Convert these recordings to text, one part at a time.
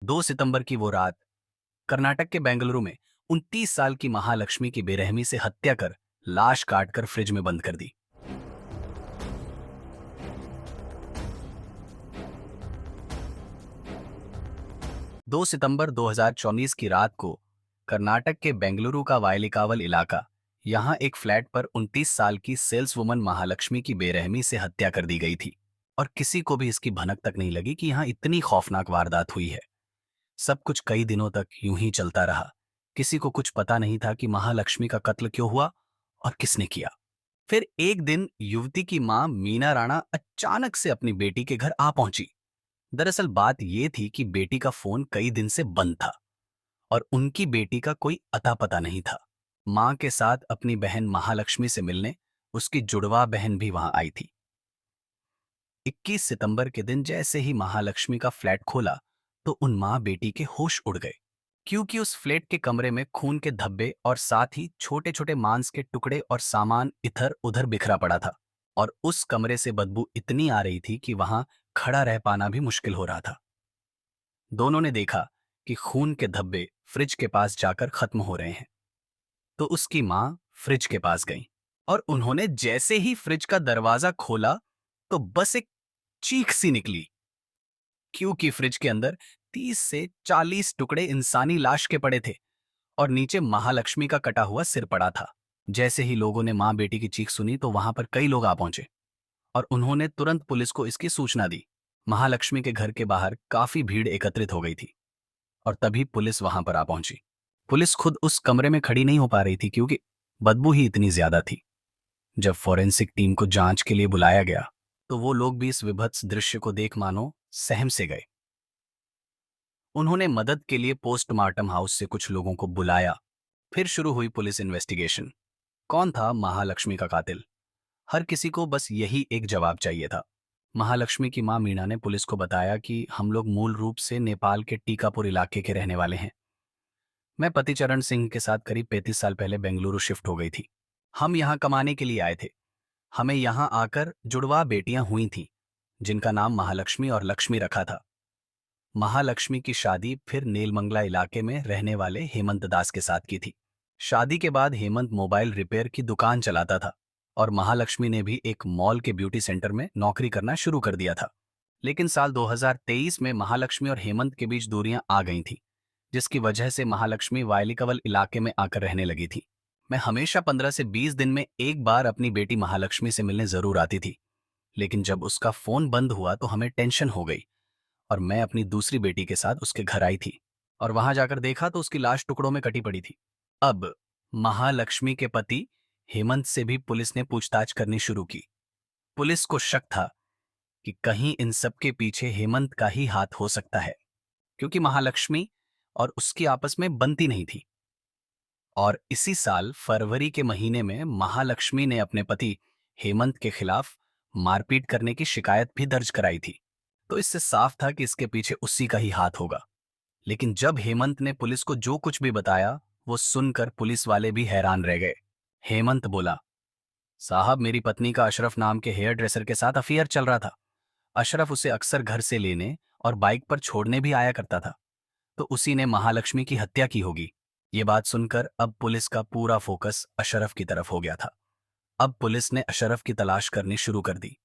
2 सितंबर की वो रात कर्नाटक के बेंगलुरु में 29 साल की महालक्ष्मी की बेरहमी से हत्या कर लाश काटकर फ्रिज में बंद कर दी। 2 सितंबर 2024 की रात को कर्नाटक के बेंगलुरु का वायलिकावल इलाका, यहां एक फ्लैट पर 29 साल की सेल्सवुमन महालक्ष्मी की बेरहमी से हत्या कर दी गई थी और किसी को भी इसकी भनक तक नहीं लगी कि यहां इतनी खौफनाक वारदात हुई है। सब कुछ कई दिनों तक यूं ही चलता रहा। किसी को कुछ पता नहीं था कि महालक्ष्मी का कत्ल क्यों हुआ और किसने किया। फिर एक दिन युवती की मां मीना राणा अचानक से अपनी बेटी के घर आ पहुंची। दरअसल बात यह थी कि बेटी का फोन कई दिन से बंद था और उनकी बेटी का कोई अता पता नहीं था। मां के साथ अपनी बहन महालक्ष्मी से मिलने उसकी जुड़वा बहन भी वहां आई थी। 21 सितंबर के दिन जैसे ही महालक्ष्मी का फ्लैट खोला तो उन मां बेटी के होश उड़ गए, क्योंकि उस फ्लैट के कमरे में खून के धब्बे और साथ ही छोटे छोटे मांस के टुकड़े और सामान इधर उधर बिखरा पड़ा था। और उस कमरे से बदबू इतनी आ रही थी कि वहां खड़ा रह पाना भी मुश्किल हो रहा था। दोनों ने देखा कि खून के धब्बे फ्रिज के पास जाकर खत्म हो रहे हैं, तो उसकी मां फ्रिज के पास गई और उन्होंने जैसे ही फ्रिज का दरवाजा खोला तो बस एक चीख सी निकली, क्योंकि फ्रिज के अंदर 30 से 40 टुकड़े इंसानी लाश के पड़े थे और नीचे महालक्ष्मी का कटा हुआ सिर पड़ा था। जैसे ही लोगों ने मां बेटी की चीख सुनी तो वहां पर कई लोग आ पहुंचे और उन्होंने तुरंत पुलिस को इसकी सूचना दी। महालक्ष्मी के घर के बाहर काफी भीड़ एकत्रित हो गई थी और तभी पुलिस वहां पर आ पहुंची। पुलिस खुद उस कमरे में खड़ी नहीं हो पा रही थी, क्योंकि बदबू ही इतनी ज्यादा थी। जब फॉरेंसिक टीम को जांच के लिए बुलाया गया तो वो लोग भी इस विभत्स दृश्य को देख मानो सहम से गए। उन्होंने मदद के लिए पोस्टमार्टम हाउस से कुछ लोगों को बुलाया। फिर शुरू हुई पुलिस इन्वेस्टिगेशन। कौन था महालक्ष्मी का कातिल? हर किसी को बस यही एक जवाब चाहिए था। महालक्ष्मी की मां मीना ने पुलिस को बताया कि हम लोग मूल रूप से नेपाल के टीकापुर इलाके के रहने वाले हैं। मैं पति चरण सिंह के साथ करीब 35 साल पहले बेंगलुरु शिफ्ट हो गई थी। हम यहाँ कमाने के लिए आए थे। हमें यहाँ आकर जुड़वा बेटियां हुई थीं, जिनका नाम महालक्ष्मी और लक्ष्मी रखा था। महालक्ष्मी की शादी फिर नेलमंगला इलाके में रहने वाले हेमंत दास के साथ की थी। शादी के बाद हेमंत मोबाइल रिपेयर की दुकान चलाता था और महालक्ष्मी ने भी एक मॉल के ब्यूटी सेंटर में नौकरी करना शुरू कर दिया था। लेकिन साल 2023 में महालक्ष्मी और हेमंत के बीच दूरियां आ गई थीं, जिसकी वजह से महालक्ष्मी वायलिकवल इलाके में आकर रहने लगी थी। मैं हमेशा 15 से 20 दिन में एक बार अपनी बेटी महालक्ष्मी से मिलने जरूर आती थी, लेकिन जब उसका फोन बंद हुआ तो हमें टेंशन हो गई और मैं अपनी दूसरी बेटी के साथ उसके घर आई थी और वहां जाकर देखा तो उसकी लाश टुकड़ों में कटी पड़ी थी। अब महालक्ष्मी के पति हेमंत से भी पुलिस ने पूछताछ करनी शुरू की। पुलिस को शक था कि कहीं इन सब के पीछे हेमंत का ही हाथ हो सकता है, क्योंकि महालक्ष्मी और उसकी आपस में बनती नहीं थी। और इसी साल फरवरी के महीने में महालक्ष्मी ने अपने पति हेमंत के खिलाफ मारपीट करने की शिकायत भी दर्ज कराई थी। तो इससे साफ था कि इसके पीछे उसी का ही हाथ होगा। लेकिन जब हेमंत ने पुलिस को जो कुछ भी बताया, वो सुनकर पुलिस वाले भी हैरान रह गए। हेमंत बोला, साहब, मेरी पत्नी का अशरफ नाम के हेयर ड्रेसर के साथ अफेयर चल रहा था। अशरफ उसे अक्सर घर से लेने और बाइक पर छोड़ने भी आया करता था, तो उसी ने महालक्ष्मी की हत्या की होगी। ये बात सुनकर अब पुलिस का पूरा फोकस अशरफ की तरफ हो गया था। अब पुलिस ने अशरफ की तलाश करनी शुरू कर दी।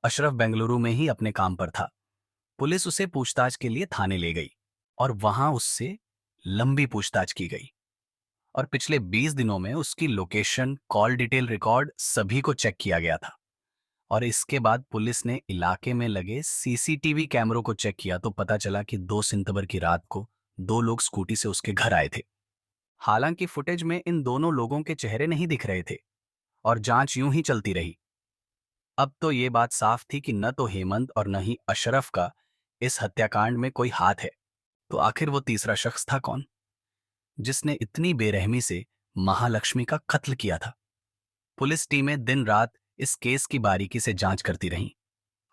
अशरफ बेंगलुरु में ही अपने काम पर था। पुलिस उसे पूछताछ के लिए थाने ले गई और वहां उससे लंबी पूछताछ की गई और पिछले 20 दिनों में उसकी लोकेशन, कॉल डिटेल रिकॉर्ड सभी को चेक किया गया था। और इसके बाद पुलिस ने इलाके में लगे सीसीटीवी कैमरों को चेक किया तो पता चला कि 2 सितंबर की रात को 2 लोग स्कूटी से उसके घर आए थे। हालांकि फुटेज में इन दोनों लोगों के चेहरे नहीं दिख रहे थे और जांच यूं ही चलती रही। अब तो ये बात साफ थी कि न तो हेमंत और न ही अशरफ का इस हत्याकांड में कोई हाथ है। तो आखिर वो तीसरा शख्स था कौन, जिसने इतनी बेरहमी से महालक्ष्मी का कत्ल किया था? पुलिस टीमें दिन रात इस केस की बारीकी से जांच करती रहीं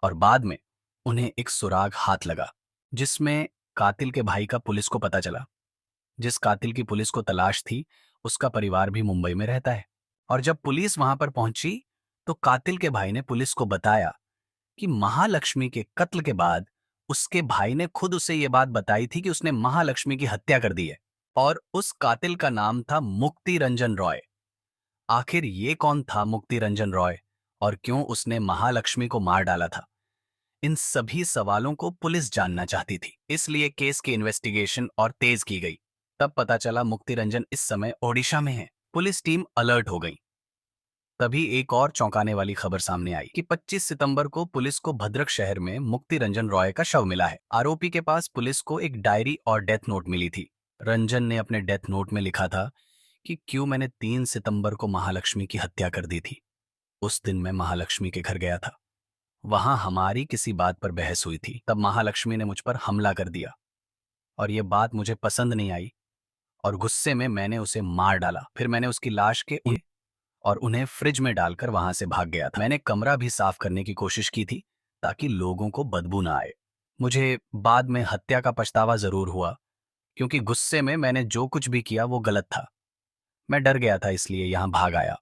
और बाद में उन्हें एक सुराग हाथ लगा, जिसमें कातिल के भाई का पुलिस को पता चला। जिस कातिल की पुलिस को तलाश थी, उसका परिवार भी मुंबई में रहता है। और जब पुलिस वहां पर पहुंची तो कातिल के भाई ने पुलिस को बताया कि महालक्ष्मी के कत्ल के बाद उसके भाई ने खुद उसे ये बात बताई थी कि उसने महालक्ष्मी की हत्या कर दी है और उस कातिल का नाम था मुक्ति रंजन रॉय। आखिर ये कौन था मुक्ति रंजन रॉय और क्यों उसने महालक्ष्मी को मार डाला था? इन सभी सवालों को पुलिस जानना चाहती थी, इसलिए केस की इन्वेस्टिगेशन और तेज की गई। तब पता चला मुक्ति रंजन इस समय ओडिशा में है। पुलिस टीम अलर्ट हो गई। तभी एक और चौंकाने वाली खबर सामने आई कि 25 सितंबर को पुलिस को भद्रक शहर में मुक्ति रंजन रॉय का शव मिला है। आरोपी के पास पुलिस को एक डायरी और डेथ नोट मिली थी। रंजन ने अपने डेथ नोट में लिखा था कि क्यों मैंने 3 सितंबर को महालक्ष्मी की हत्या कर दी थी। उस दिन मैं महालक्ष्मी के घर गया था। वहां हमारी किसी बात पर बहस हुई थी। तब महालक्ष्मी ने मुझ पर हमला कर दिया और ये बात मुझे पसंद नहीं आई और गुस्से में मैंने उसे मार डाला। फिर मैंने उसकी लाश के और उन्हें फ्रिज में डालकर वहां से भाग गया था। मैंने कमरा भी साफ करने की कोशिश की थी ताकि लोगों को बदबू ना आए। मुझे बाद में हत्या का पछतावा जरूर हुआ क्योंकि गुस्से में मैंने जो कुछ भी किया वो गलत था। मैं डर गया था इसलिए यहां भाग आया।